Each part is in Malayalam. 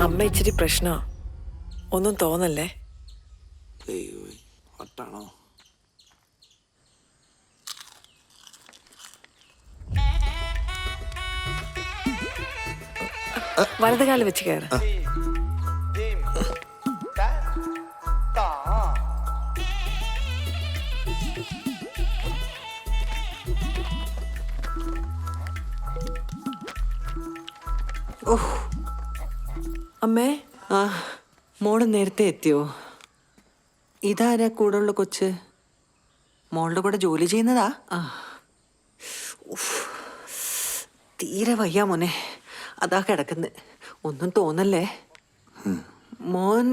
അമ്മ ഇച്ചിരി പ്രശ്നമാ, ഒന്നും തോന്നല്ലേ. ഒട്ടാണോ? വലതുകാലം വെച്ച് കയറ്. അമ്മേ, ആ, മോള് നേരത്തെ എത്തിയോ? ഇതാരാ കൂടെയുള്ള കൊച്ച്? മോളുടെ കൂടെ ജോലി ചെയ്യുന്നതാ? ആ, തീരെ വയ്യ മോനെ, അതാ കിടക്കുന്നത്. ഒന്നും തോന്നല്ലേ. മോൻ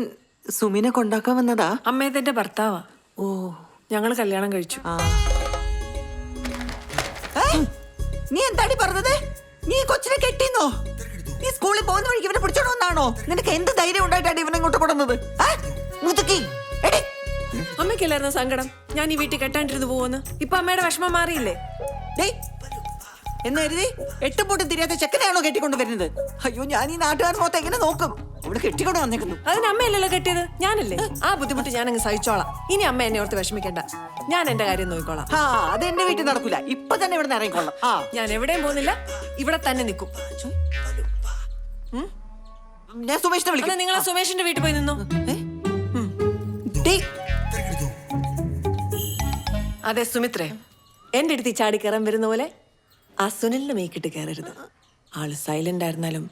സുമിനെ കൊണ്ടാക്കാൻ വന്നതാ? അമ്മേ, ഇതെന്റെ ഭർത്താവാ. ഓ, ഞങ്ങൾ കല്യാണം കഴിച്ചു. ആ. നീ എന്താടി പറഞ്ഞത്? നീ കൊച്ചിനെ കെട്ടിന്നോ? നീ സ്കൂളിൽ പോകുന്ന വഴിക്ക് ഇവനെ പിടിച്ചോണ്ട് വന്നാണോ? നിനക്ക് എന്ത് ധൈര്യം ഉണ്ടായിട്ടാണ് ഇവനെ ഇങ്ങോട്ട് കൊണ്ടുവന്നത്? അമ്മയ്ക്കല്ലായിരുന്നോ സങ്കടം ഞാൻ ഈ വീട്ടിൽ കെട്ടാണ്ടിരുന്ന് പോവെന്ന്? ഇപ്പൊ അമ്മയുടെ വിഷമം മാറിയില്ലേ? എന്ന് കരുതി എട്ടും പൊട്ടും തിരിയാത്ത ചെക്കനെയാണോ കെട്ടിക്കൊണ്ട് വരുന്നത്? അയ്യോ, ഞാൻ ഈ നാട്ടുകാർ മൊത്തം എങ്ങനെ നോക്കും? അവിടെ കെട്ടിക്കൊണ്ട് വന്നേക്കുന്നു. അതിന് അമ്മയല്ലല്ലോ കെട്ടിയത്, ഞാനല്ലേ. ആ ബുദ്ധിമുട്ട് ഞാൻ അങ്ങ് സഹിച്ചോളാം. ഇനി അമ്മ എന്നെ ഓർത്ത് വിഷമിക്കണ്ട, ഞാൻ എന്റെ കാര്യം നോക്കിക്കോളാം. ആ, അത് എന്റെ വീട്ടിൽ നടക്കൂല. ഇപ്പൊ തന്നെ ഇവിടെ ഇറങ്ങിക്കോളാം. ആ, ഞാൻ എവിടെയും പോകുന്നില്ല, ഇവിടെ തന്നെ നിൽക്കും. ഞാൻ സുമേഷിനെ വിളിക്കാം. നിങ്ങളെ സുമേഷിന്റെ വീട്ടിൽ പോയി നിന്നോ. അതെ സുമിത്രേ, എന്റെ അടുത്ത് ചാടി കയറാൻ വരുന്ന പോലെ ആ സുനിലിനെ മേക്കിട്ട് കയറരുത്. ആള് സൈലന്റ് ആയിരുന്നാലും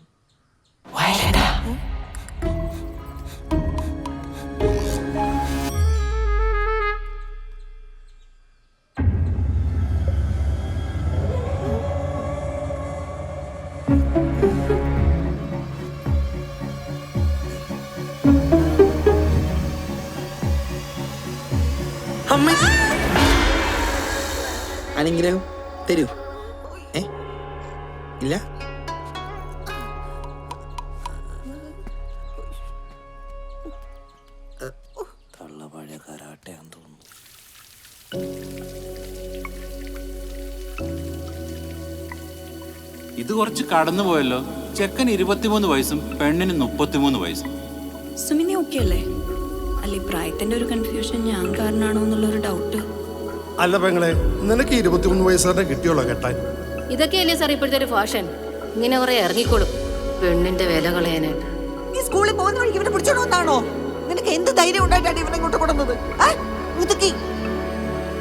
അനുഗ്രഹം തരൂ. ഇല്ല, തള്ള പഴയ കരാട്ടയാന്ന് തോന്നുന്നു. ഇത് കുറച്ച് കടന്നു പോയല്ലോ. ചെക്കന് 23 വയസ്സും പെണ്ണിന് 33 വയസ്സും. സുമിനി ഓക്കെ അല്ലേ? അല്ല, ഈ പ്രായത്തിന്റെ ഒരു കൺഫ്യൂഷൻ ഞാൻ കാരണമാണോ എന്നുള്ളൊരു ഡൗട്ട്. അല്ല പെങ്ങളെ, നിനക്ക് 23 വയസ്സുകാരനെ കിട്ടിയോളോ കെട്ടാൻ? ഇതൊക്കെയല്ലേ സാർ ഇപ്പോഴത്തെ ഒരു ഫാഷൻ. ഇങ്ങനെ കുറെ ഇറങ്ങിക്കോളും പെണ്ണിന്റെ വില കളയാനായിട്ട്. നീ സ്കൂളിൽ പോകുന്ന വഴിക്ക് ഇവനെ പിടിച്ചോണ്ട് വന്നാണോ? നിനക്ക് എന്ത് ധൈര്യം ഉണ്ടായിട്ടാണ് ഇവനെ ഇങ്ങോട്ട് കൊണ്ടുവന്നത്?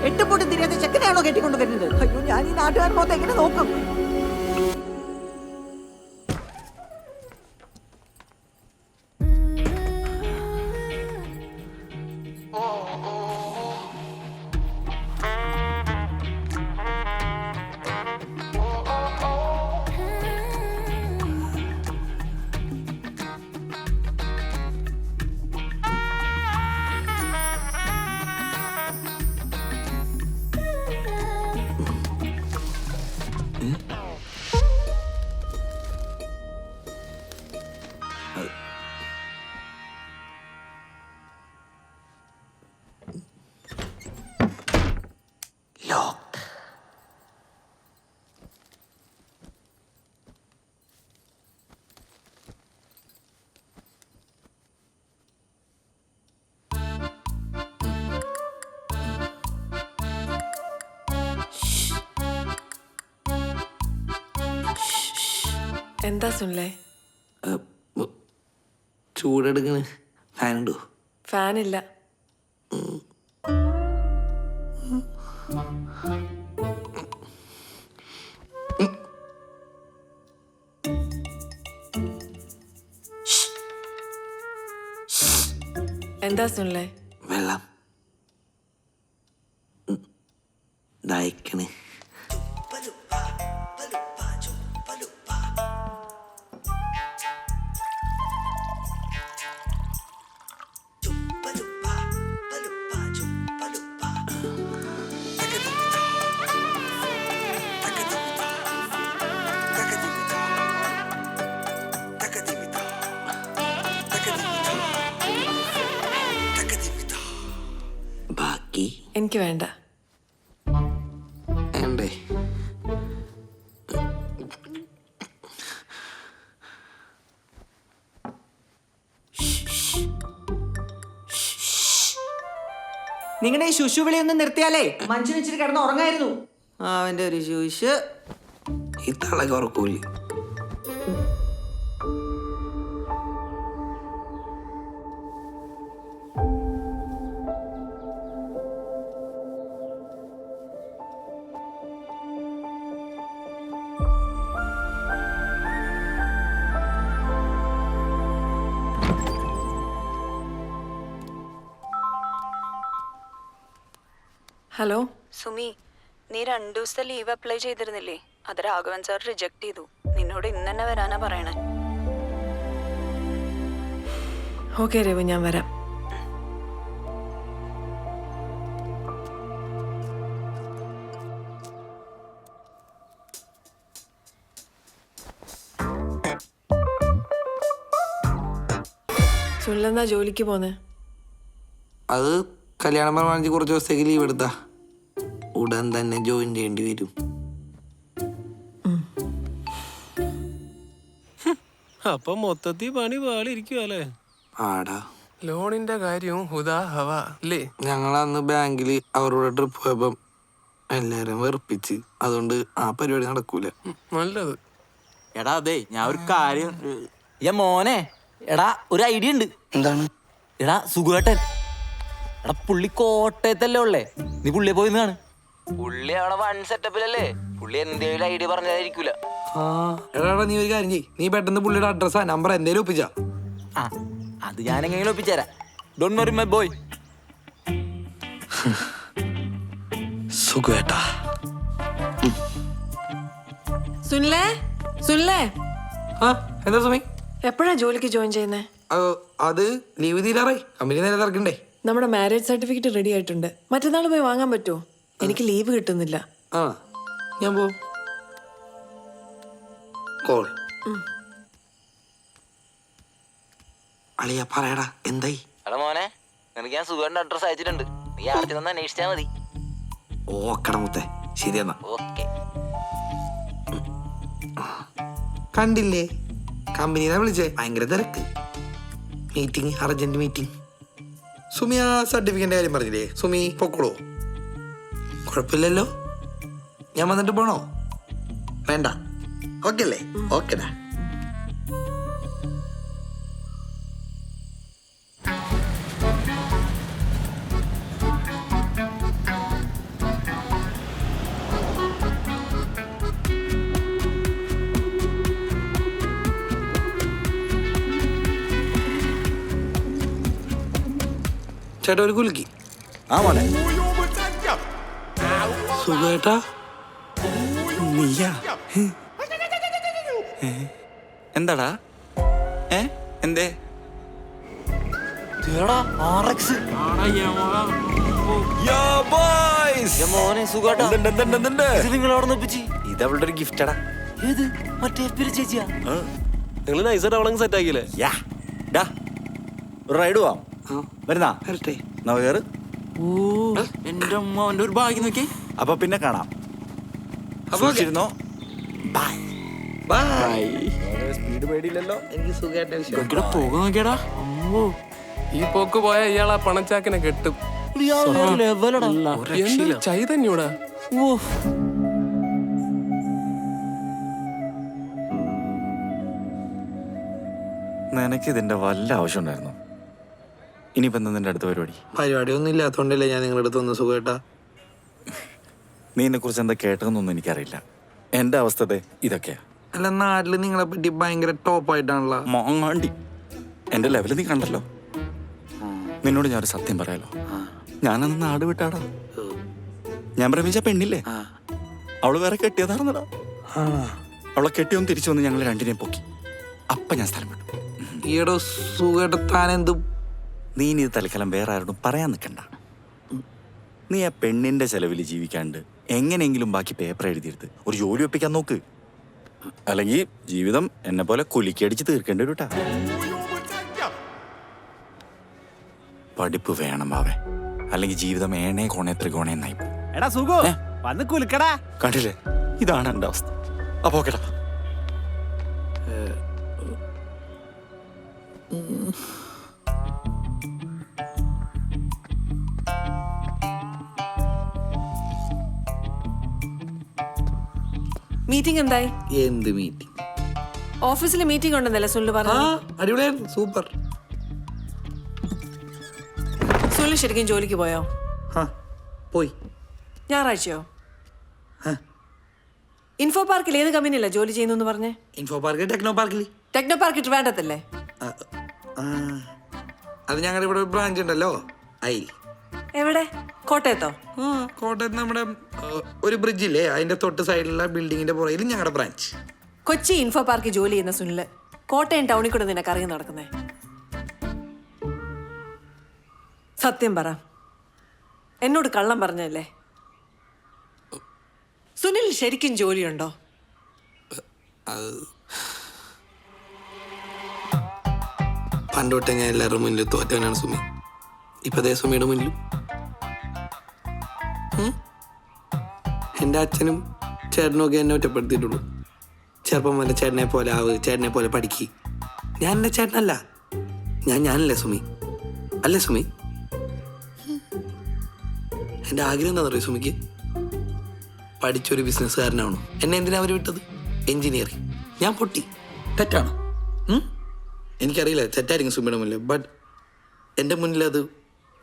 എട്ടും പൊട്ടും തിരിയാത്ത ചെക്കനെയാണോ കെട്ടിക്കൊണ്ട് വരുന്നത്? അയ്യോ, ഞാൻ ഈ നാട്ടുകാർ മൊത്തം എങ്ങനെ നോക്കും? എന്താ സുനിലേ? ചൂടെടുക്കണ്. ഫാനുണ്ടോ? ഫാനില്ല. എന്താ സുനിലേ? വെള്ളം ദാഹിക്കണ്. എനിക്ക് വേണ്ട. വേണ്ടേ? നിങ്ങളുടെ ഈ ശുശു വിളി ഒന്ന് നിർത്തിയാലേ മനുഷ്യൻ ഇച്ചിരി കിടന്ന് ഉറങ്ങായിരുന്നു. അവന്റെ ഒരു ശുശു. ഈ തളക ഉറക്കൂല. ഹലോ സുമി, നീ 2 ദിവസത്തെ ലീവ് അപ്ലൈ ചെയ്തിരുന്നില്ലേ? അത് രാഘവൻ സാർ റിജക്ട് ചെയ്തു. നിന്നോട് ഇന്ന് തന്നെ വരാനാ പറയണേ. ഓക്കെ രവി, ഞാൻ വരാം. സുനിലെന്നാ ജോലിക്ക് പോന്നെ? അത് കല്യാണം പ്രമാണിച്ച് കുറച്ച് ദിവസത്തേക്ക് ലീവ് എടുത്താ ഉടൻ തന്നെ ജോയിൻ ചെയ്യേണ്ടി വരും. അപ്പൊ മൊത്തത്തിൽ പണി പാളിരിക്കുവല്ലേ? ആടാ, ലോണിന്റെ കാര്യവും ഹുദാ ഹവ അല്ലേ? ഞങ്ങൾ അന്ന് ബാങ്കിൽ അവരോട് ട്രിപ്പ് പോയപ്പം എല്ലാരും വെറുപ്പിച്ച്. അതുകൊണ്ട് ആ പരിപാടി നടക്കൂല. നല്ലത്. എടാ അതെ, ഞാൻ ഒരു കാര്യം മോനെ, എടാ ഒരു ഐഡിയ ഉണ്ട്. എന്താണ്? എടാ സുഖേട്ടൻ, എടാ പുള്ളി കോട്ടയത്തല്ലേ ഉള്ളേ, നീ പുള്ളിയെ പോയി കാണും. പുള്ളി അവിടെ വൺ സെറ്റപ്പിലല്ലേ, പുള്ളി എന്തേലും ഐഡിയ പറഞ്ഞായിരിക്കൂല. എടാ നീ ഒരു കാര്യം ചെയ്യ്, നീ പെട്ടെന്ന് പുള്ളിയുടെ അഡ്രസ്സാ നമ്പർ എന്തേലും ഒപ്പിച്ചാ. ആ അത് ഞാൻ എങ്ങനെയും ഒപ്പിച്ചേരാ. Don't worry my boy. സുഖേട്ടാ. സുനിലേ, സുനിലേ, എന്താ സുമി? എപ്പോഴാ ജോലിക്ക് ജോയിൻ ചെയ്യുന്നേ? അത് ലീവ് തീരാറായി, കമ്പനി നേരെ തിരക്കണ്ടേ. നമ്മുടെ മാരേജ് സർട്ടിഫിക്കറ്റ് റെഡി ആയിട്ടുണ്ട്. മറ്റന്നാൾ പോയി വാങ്ങാൻ പറ്റുമോ? എനിക്ക് ലീവ് കിട്ടുന്നില്ല. ഞാൻ പോ. കോൾ അളിയ പറയടാ, എന്തായി? എടാ മോനെ, നിനക്ക് ഞാൻ സുഖേട്ടൻ്റെ അഡ്രസ് അയച്ചിട്ടുണ്ട്. നീ ആദ്യം തന്നെ അന്വേഷിച്ചാ മതി. ഓക്കട മുത്തേ, ശരി എന്നാ. ഓക്കെ. കണ്ടില്ലേ, കമ്പനിനെ വിളിച്ചേ, ഭയങ്കര തിരക്ക്. Meeting, urgent meeting. സുമി ആ സർട്ടിഫിക്കറ്റിന്റെ കാര്യം പറഞ്ഞില്ലേ? സുമി പൊക്കോളൂ. കുഴപ്പമില്ലല്ലോ, ഞാൻ വന്നിട്ട് പോണോ? വേണ്ട, ഓക്കെ അല്ലേ? ഓക്കെടാ. ചേട്ടാ ഒരു കുലുക്കി. ആ മോനെ, സുഖേട്ടാ. നീയാ? എന്താടാ? എന്തേ? മോനെ സുഖാട്ടാ, നിങ്ങളവിടെ ഒപ്പിച്ച്. ഇത് അവളുടെ ഒരു ഗിഫ്റ്റാടാ. ഏത്? മറ്റേ ചേച്ചിയാ? നിങ്ങൾ നൈസായിട്ട് അവളങ്ങ് സെറ്റ് ആക്കിയില്ലേ? ഒരു റൈഡ് പോവാം. വരുന്നാ? വരട്ടെ. എന്റെ അമ്മ, അവന്റെ ഒരു ഭാഗ്യം നോക്കി. അപ്പൊ പിന്നെ കാണാം. സൂക്ഷിച്ചിരുന്നോ? ബൈ. സ്പീഡ് പേടിയില്ലല്ലോ. എനിക്ക് സുഖേട്ട പോകാൻ നോക്കിയടാ. ഈ പോക്ക് പോയ ഇയാളാ പണച്ചാക്കിനെ കെട്ടും. എന്തൊരു ചൈതന്യൂടാ. നിനക്ക് ഇതിന്റെ വല്ല ആവശ്യം ഉണ്ടായിരുന്നു? ഇനിയിപ്പോ എന്താ നിന്റെ അടുത്ത പരിപാടി ഒന്നും ഇല്ലാത്തോണ്ടല്ലേ ഞാൻ നിങ്ങളുടെ അടുത്ത് വന്ന് സുഖേട്ടാ. നീ എന്നെ കുറിച്ച് എന്താ കേട്ടതെന്നൊന്നും എനിക്കറിയില്ല. എന്റെ അവസ്ഥ ഇതൊക്കെയാ. അല്ല, നാട്ടില് നിങ്ങളെ പറ്റി ഭയങ്കര ടോപ്പായിട്ടാണല്ലോ. മോങ്ങാണ്ടി, എന്റെ ലെവല് നീ കണ്ടല്ലോ. നിന്നോട് ഞാനൊരു സത്യം പറയാലോ, ഞാനന്ന് നാട് വിട്ടാടാ. ഞാൻ പ്രേമിച്ച പെണ്ണില്ലേ, അവള് വേറെ കെട്ടിയതാർന്നടാ. അവളെ കെട്ടിയൊന്ന് തിരിച്ചു വന്ന് ഞങ്ങൾ രണ്ടിനെയും പൊക്കി. അപ്പൊ ഞാൻ സ്ഥലം വിട്ടു. ഈയിടെ സുഖേട്ട താൻ എന്തും. നീ ഇനി ഇത് തൽക്കാലം വേറെ ആരോടും പറയാൻ നിൽക്കണ്ട. നീ ആ പെണ്ണിന്റെ ചെലവിൽ ജീവിക്കാണ്ട് എങ്ങനെയെങ്കിലും ബാക്കി പേപ്പർ എഴുതിയെടുത്ത് ഒരു ജോലി ഒപ്പിക്കാൻ നോക്ക്. അല്ലെങ്കിൽ ജീവിതം എന്നെ പോലെ കുലുക്കിയടിച്ച് തീർക്കേണ്ടി വരൂട്ടാ. പഠിപ്പ് വേണം ബാവേ, അല്ലെങ്കിൽ ജീവിതം ഏണേ കോണേ ത്രികോണേന്നായി. എടാ സുഖോ, വന്ന് കുലുക്കടാ. കണ്ടില്ലേ, ഇതാണ് എന്റെ അവസ്ഥ. അപ്പൊ ഓക്കെടാ. മീറ്റിംഗ് എന്തായി? എന്ത് മീറ്റിംഗ്? ഓഫീസിൽ മീറ്റിംഗ് ഉണ്ടെന്നല്ലേ സുനിൽ ആ പറഞ്ഞു? അടിപൊളിയായിരുന്നു, സൂപ്പർ. സുനിൽ ശരിക്കും ജോലിക്ക് പോയോ? ആ പോയി. ഞായറാഴ്ചയോ? ആ. ഇൻഫോ പാർക്കിൽ ഏത് കമ്പനിയല്ല ജോലി ചെയ്യുന്നു പറഞ്ഞേ? ഇൻഫോ പാർക്ക്, ടെക്നോ പാർക്കിൽ. ടെക്നോ പാർക്ക് ട്രിവാൻഡ്രത്തല്ലേ? അത് ഞങ്ങളുടെ ഇവിടെ ഒരു ബ്രാഞ്ച് ഉണ്ടല്ലോ, അയിൽ. എവിടെ? കോട്ടയത്തോ? ആ കോട്ടയത്ത് നമ്മുടെ ഒരു ബ്രിഡ്ജില്ലേ, അതിന്റെ തൊട്ട് സൈഡിലുള്ള ബിൽഡിങ്ങിന്റെ പുറകിൽ ഞങ്ങളുടെ ബ്രാഞ്ച്. കൊച്ചി ഇൻഫോ പാർക്കിൽ ജോലി ചെയ്യുന്ന സുനില് കോട്ടയം ടൗണിൽ കൂടെ നിനക്കറിയാൻ നടക്കുന്നേ? സത്യം പറ, എന്നോട് കള്ളം പറഞ്ഞല്ലേ? സുനിൽ ശരിക്കും ജോലിയുണ്ടോ? പണ്ടോട്ടെ ഞാൻ എല്ലാവരുടെ മുന്നിൽ തോറ്റവനാണ് സുമി. ഇപ്പതേ സുമിയുടെ മുന്നിലും. എൻ്റെ അച്ഛനും ചേട്ടനും ഒക്കെ എന്നെ ഒറ്റപ്പെടുത്തിയിട്ടുള്ളൂ. ചെറുപ്പം വല്ല ചേട്ടനെ പോലെ ആവ്, ചേട്ടനെ പോലെ പഠിക്ക്. ഞാൻ എൻ്റെ ചേട്ടനല്ല, ഞാനല്ലേ സുമി? അല്ലേ സുമി? എൻ്റെ ആഗ്രഹം എന്താണെന്ന് അറിയോ സുമിക്ക്? പഠിച്ചൊരു ബിസിനസ്സുകാരനാണോ? എന്നെ എന്തിനാ അവർ വിട്ടത്? എഞ്ചിനീയറിങ്. ഞാൻ പൊട്ടി. തെറ്റാണോ? എനിക്കറിയില്ല, തെറ്റായിരിക്കും സുമിയുടെ മുന്നിൽ. ബട്ട് എൻ്റെ മുന്നിൽ അത്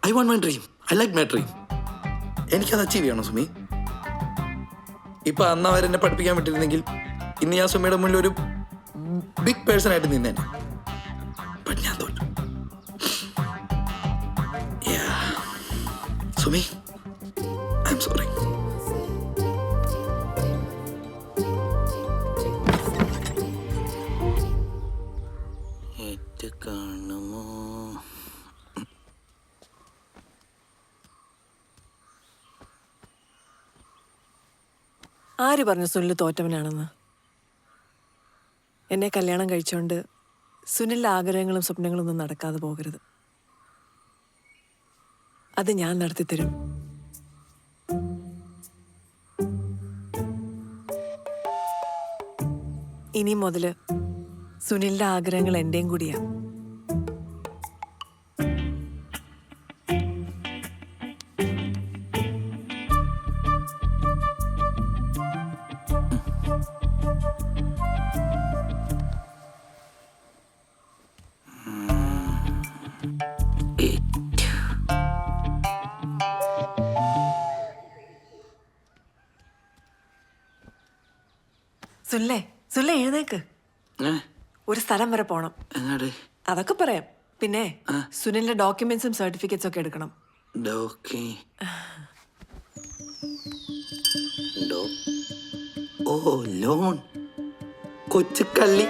I want my dream, I like my dream. എനിക്കത് അച്ചീവ് ചെയ്യണം സുമി. ഇപ്പം അന്ന് അവരെന്നെ പഠിപ്പിക്കാൻ പറ്റിയിരുന്നെങ്കിൽ ഇന്ന് ഞാൻ സുമിയുടെ മുന്നിൽ ഒരു ബിഗ് പേഴ്സൺ ആയിട്ട് നിന്നേനെ. ബട്ട് ഞാൻ തോറ്റു. Sumi, I am sorry. കാണുമോ? ആര് പറഞ്ഞു സുനിൽ തോറ്റവനാണെന്ന്? എന്നെ കല്യാണം കഴിച്ചുകൊണ്ട് സുനിലിൻ്റെ ആഗ്രഹങ്ങളും സ്വപ്നങ്ങളും ഒന്നും നടക്കാതെ പോകരുത്. അത് ഞാൻ നടത്തിത്തരും. ഇനി മുതല് സുനിലിൻ്റെ ആഗ്രഹങ്ങൾ എൻ്റെയും കൂടിയാ. സുനിലേ എഴുന്നേക്ക്. ഒരു സ്ഥലം വരെ പോണം. അതൊക്കെ പറയാം. പിന്നെ സുനിലിന്റെ ഡോക്യുമെന്റ്സും സർട്ടിഫിക്കറ്റ്സ് ഒക്കെ എടുക്കണം. ഓ ലോൺ, കൊച്ചു കള്ളി.